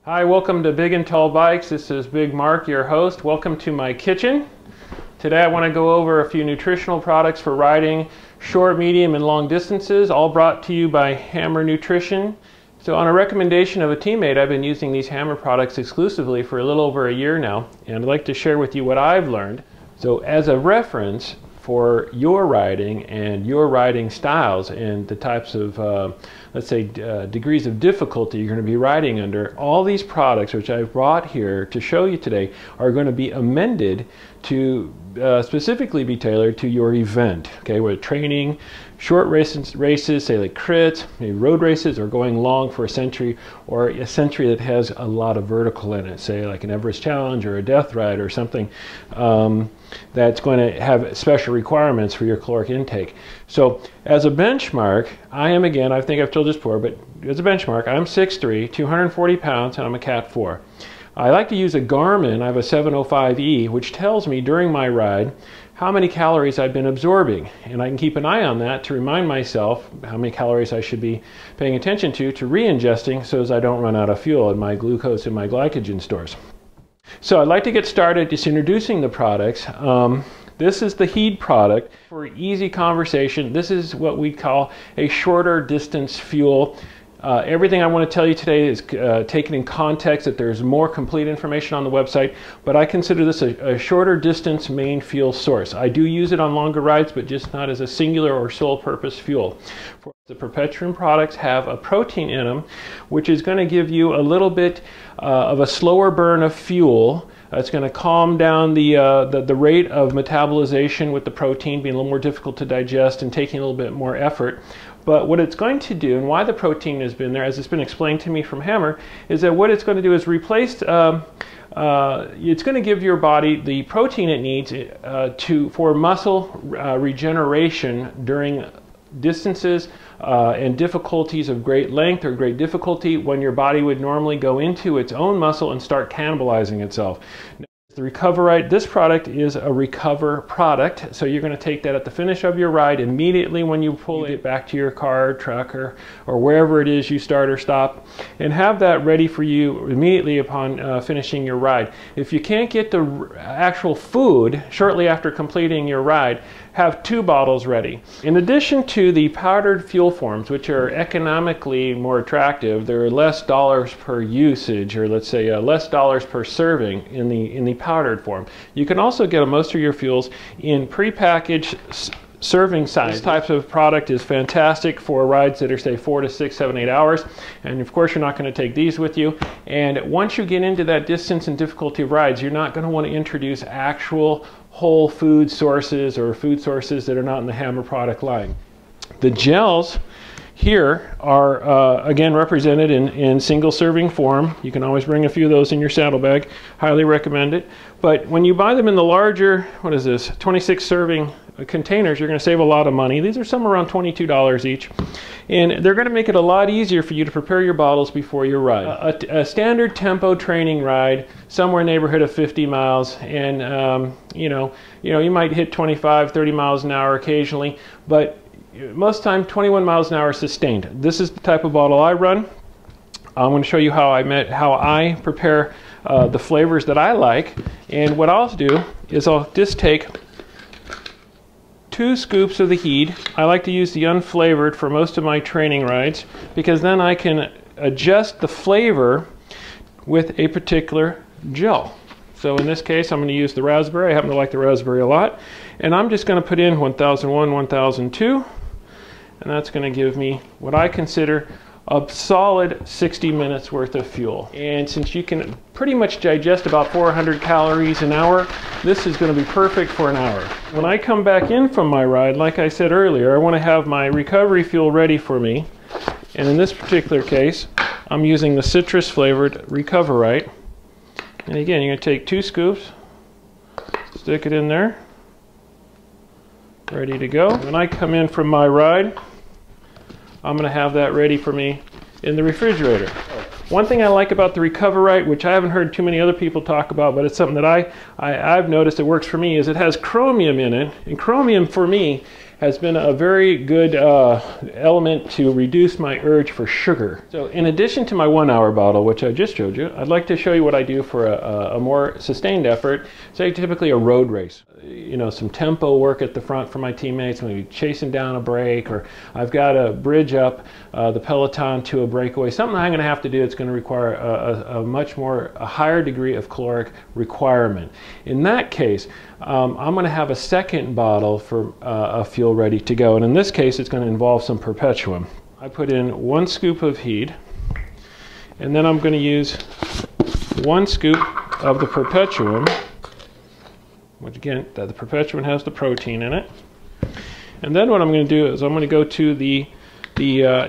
Hi, welcome to Big and Tall Bikes. This is Big Mark, your host. Welcome to my kitchen. Today I want to go over a few nutritional products for riding short, medium, and long distances, all brought to you by Hammer Nutrition. So on a recommendation of a teammate, I've been using these Hammer products exclusively for a little over a year now, and I'd like to share with you what I've learned. So as a reference for your riding and your riding styles and the types of, let's say, degrees of difficulty you're going to be riding under, all these products which I've brought here to show you today are going to be amended to specifically be tailored to your event. Okay, we're training short races, say like crits, maybe road races, or going long for a century, or a century that has a lot of vertical in it, say like an Everest Challenge or a Death Ride or something that's going to have special requirements for your caloric intake. So as a benchmark, I am, again, I think I've told this before, but as a benchmark, I'm 6'3", 240 pounds, and I'm a Cat 4. I like to use a Garmin. I have a 705E, which tells me during my ride how many calories I've been absorbing, and I can keep an eye on that to remind myself how many calories I should be paying attention to re-ingesting, so as I don't run out of fuel in my glucose and my glycogen stores. So I'd like to get started just introducing the products. This is the HEED product. For easy conversation, this is what we call a shorter distance fuel. Everything I want to tell you today is taken in context, that there's more complete information on the website, but I consider this a shorter distance main fuel source. I do use it on longer rides, but just not as a singular or sole purpose fuel. The Perpetuem products have a protein in them, which is going to give you a little bit of a slower burn of fuel. It's going to calm down the rate of metabolization, with the protein being a little more difficult to digest and taking a little bit more effort. But what it's going to do, and why the protein has been there, as it's been explained to me from Hammer, is that what it's going to do is replace, it's going to give your body the protein it needs for muscle regeneration during distances and difficulties of great length or great difficulty, when your body would normally go into its own muscle and start cannibalizing itself. The Recoverite, this product is a Recover product, so you're going to take that at the finish of your ride. Immediately when you pull it back to your car, truck, or wherever it is you start or stop, and have that ready for you immediately upon finishing your ride. If you can't get the actual food shortly after completing your ride, have 2 bottles ready. In addition to the powdered fuel forms, which are economically more attractive, there are less dollars per usage, or let's say less dollars per serving in the powdered form. You can also get most of your fuels in prepackaged serving size. This type of product is fantastic for rides that are, say, 4 to 6, 7, 8 hours. And of course, you're not going to take these with you. And once you get into that distance and difficulty of rides, you're not going to want to introduce actual whole food sources or food sources that are not in the Hammer product line. The gels here are again represented in single serving form. You can always bring a few of those in your saddlebag. Highly recommend it. But when you buy them in the larger, what is this, 26 serving containers, you're going to save a lot of money. These are somewhere around $22 each, and they're going to make it a lot easier for you to prepare your bottles before your ride. A standard tempo training ride, somewhere in the neighborhood of 50 miles, and you might hit 25, 30 miles an hour occasionally, but most time 21 miles an hour sustained. This is the type of bottle I run. I'm going to show you how I prepare the flavors that I like, and what I'll do is I'll just take 2 scoops of the HEED. I like to use the unflavored for most of my training rides, because then I can adjust the flavor with a particular gel. So in this case, I'm going to use the raspberry. I happen to like the raspberry a lot. And I'm just going to put in 1001, 1002. And that's going to give me what I consider a solid 60 minutes worth of fuel. And since you can pretty much digest about 400 calories an hour, this is going to be perfect for an hour. When I come back in from my ride, like I said earlier, I want to have my recovery fuel ready for me. And in this particular case, I'm using the citrus flavored Recoverite. And again, you're going to take 2 scoops, stick it in there, ready to go. When I come in from my ride, I'm going to have that ready for me in the refrigerator. One thing I like about the Recoverite, which I haven't heard too many other people talk about, but it's something that I've noticed that works for me, is it has chromium in it. And chromium for me has been a very good element to reduce my urge for sugar. So in addition to my 1 hour bottle, which I just showed you, I'd like to show you what I do for a more sustained effort, say typically a road race. You know, some tempo work at the front for my teammates, maybe chasing down a break, or I've got to bridge up the peloton to a breakaway. Something I'm going to have to do, it's going to require a higher degree of caloric requirement. In that case, I'm going to have a second bottle for a fuel ready to go, and in this case it's going to involve some Perpetuem. I put in 1 scoop of HEED, and then I'm going to use 1 scoop of the Perpetuem, which again, the Perpetuem has the protein in it. And then what I'm going to do is I'm going to go to the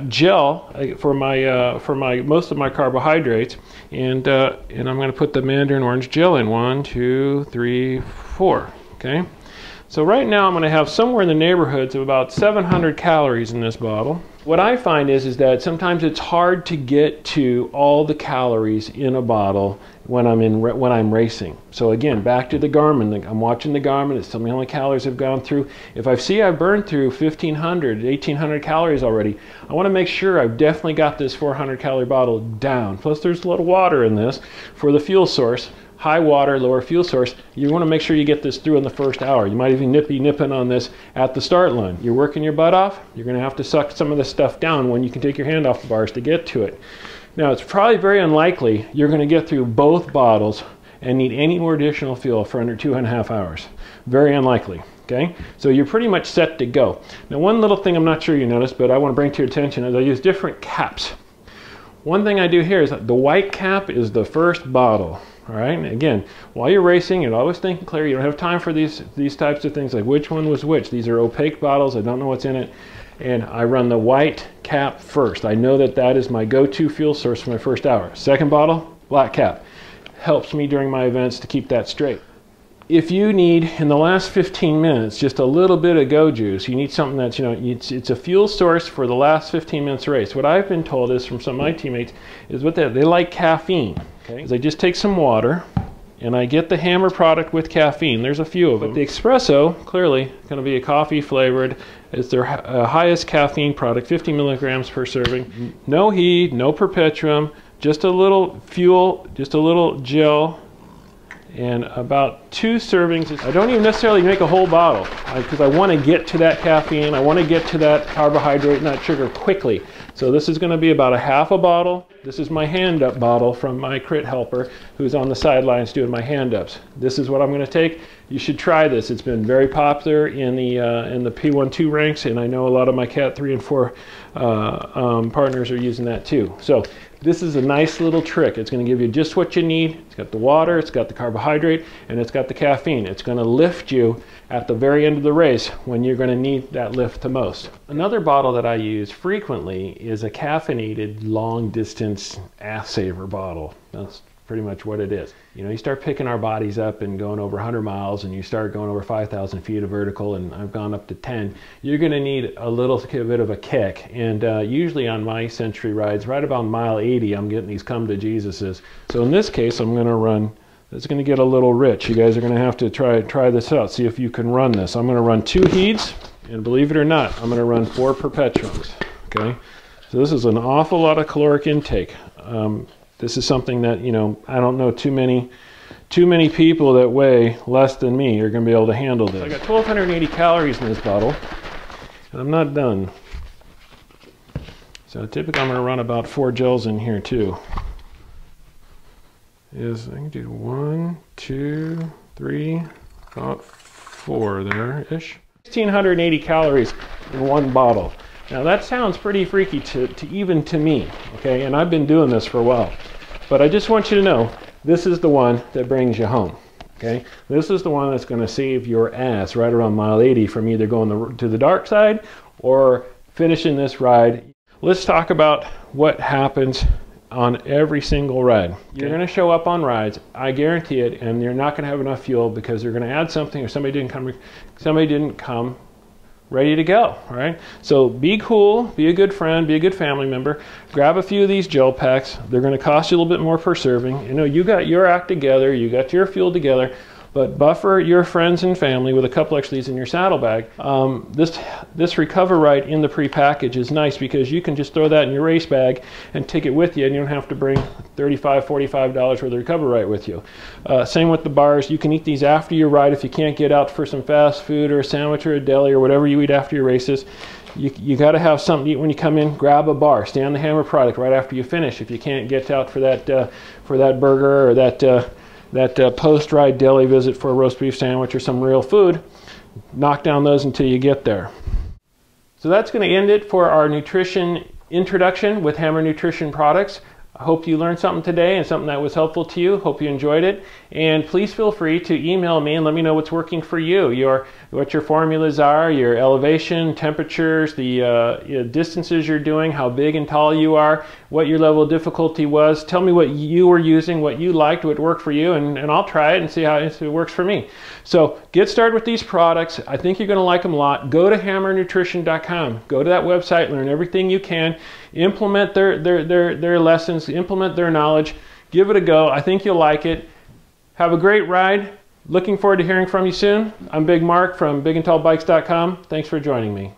gel for my most of my carbohydrates, and I'm going to put the mandarin orange gel in. 1, 2, 3, 4. Okay. So right now I'm going to have somewhere in the neighborhoods of about 700 calories in this bottle. What I find is that sometimes it's hard to get to all the calories in a bottle when I'm racing. So again, back to the Garmin. I'm watching the Garmin. It's telling me how many calories I've gone through. If I see I've burned through 1,500, 1,800 calories already, I want to make sure I've definitely got this 400 calorie bottle down. Plus there's a little water in this for the fuel source. High water, lower fuel source. You want to make sure you get this through in the first hour. You might even be nipping on this at the start line. You're working your butt off. You're going to have to suck some of this stuff down when you can take your hand off the bars to get to it. Now, it's probably very unlikely you're going to get through both bottles and need any more additional fuel for under 2.5 hours. Very unlikely. Okay, so you're pretty much set to go. Now, one little thing I'm not sure you noticed, but I want to bring to your attention is I use different caps. One thing I do here is that the white cap is the first bottle. All right, and again, while you're racing, you're always thinking clear. You don't have time for these types of things like which one was which. These are opaque bottles. I don't know what's in it. And I run the white cap first. I know that that is my go-to fuel source for my first hour. Second bottle, black cap. Helps me during my events to keep that straight. If you need, in the last 15 minutes, just a little bit of go juice, you need something that's, you know, it's a fuel source for the last 15 minutes race. What I've been told is from some of my teammates is what they like caffeine. Okay, is I just take some water and I get the Hammer product with caffeine. There's a few of them. But the espresso, clearly going to be a coffee flavored. It's their highest caffeine product, 50 milligrams per serving. No heat, no Perpetuem, just a little fuel, just a little gel, and about 2 servings. I don't even necessarily make a whole bottle because I want to get to that caffeine. I want to get to that carbohydrate, not sugar, quickly. So this is going to be about a half a bottle. This is my hand-up bottle from my crit helper who's on the sidelines doing my hand-ups. This is what I'm going to take. You should try this. It's been very popular in the P1-2 ranks, and I know a lot of my Cat 3 and 4 partners are using that too. So this is a nice little trick. It's going to give you just what you need. It's got the water, it's got the carbohydrate, and it's got the caffeine. It's going to lift you at the very end of the race when you're going to need that lift the most. Another bottle that I use frequently is a caffeinated long distance ass saver bottle. That's pretty much what it is. You know, you start picking our bodies up and going over 100 miles and you start going over 5,000 feet of vertical, and I've gone up to 10, you're going to need a little bit of a kick. And usually on my century rides, right about mile 80, I'm getting these come to Jesuses. So in this case, I'm going to run, it's going to get a little rich. You guys are going to have to try this out, see if you can run this. I'm going to run 2 HEEDs, and believe it or not, I'm going to run 4 Perpetuems. Okay, so this is an awful lot of caloric intake. This is something that, you know, I don't know too many people that weigh less than me are going to be able to handle this. I got 1,280 calories in this bottle, and I'm not done. So typically I'm going to run about 4 gels in here too. I can do 1, 2, 3, about 4 there-ish. 1,680 calories in 1 bottle. Now that sounds pretty freaky even to me, okay? And I've been doing this for a while. But I just want you to know, this is the one that brings you home, okay? This is the one that's going to save your ass right around mile 80 from either going to the dark side or finishing this ride. Let's talk about what happens on every single ride. Okay. You're going to show up on rides, I guarantee it, and you're not going to have enough fuel because you're going to add something or somebody didn't come ready to go, all right? So be cool, be a good friend, be a good family member, grab a few of these gel packs. They're going to cost you a little bit more per serving. You know, you got your act together, you got your fuel together. but buffer your friends and family with a couple extra of these in your saddlebag. This Recover Rite in the pre-package is nice because you can just throw that in your race bag and take it with you, and you don't have to bring $35, $45 worth of Recover Rite with you. Same with the bars. You can eat these after your ride if you can't get out for some fast food or a sandwich or a deli or whatever you eat after your races. You got to have something to eat when you come in. Grab a bar. Stay on the Hammer product right after you finish. If you can't get out for that burger or that post-ride deli visit for a roast beef sandwich or some real food, knock down those until you get there. So that's going to end it for our nutrition introduction with Hammer Nutrition products. I hope you learned something today and something that was helpful to you. Hope you enjoyed it. And please feel free to email me and let me know what's working for you. What your formulas are, your elevation, temperatures, the distances you're doing, how big and tall you are, what your level of difficulty was. Tell me what you were using, what you liked, what worked for you, and I'll try it and see how if it works for me. So get started with these products. I think you're going to like them a lot. Go to hammernutrition.com. Go to that website, learn everything you can, implement their lessons, implement their knowledge, give it a go. I think you'll like it. Have a great ride. Looking forward to hearing from you soon. I'm Big Mark from bigandtallbikes.com. Thanks for joining me.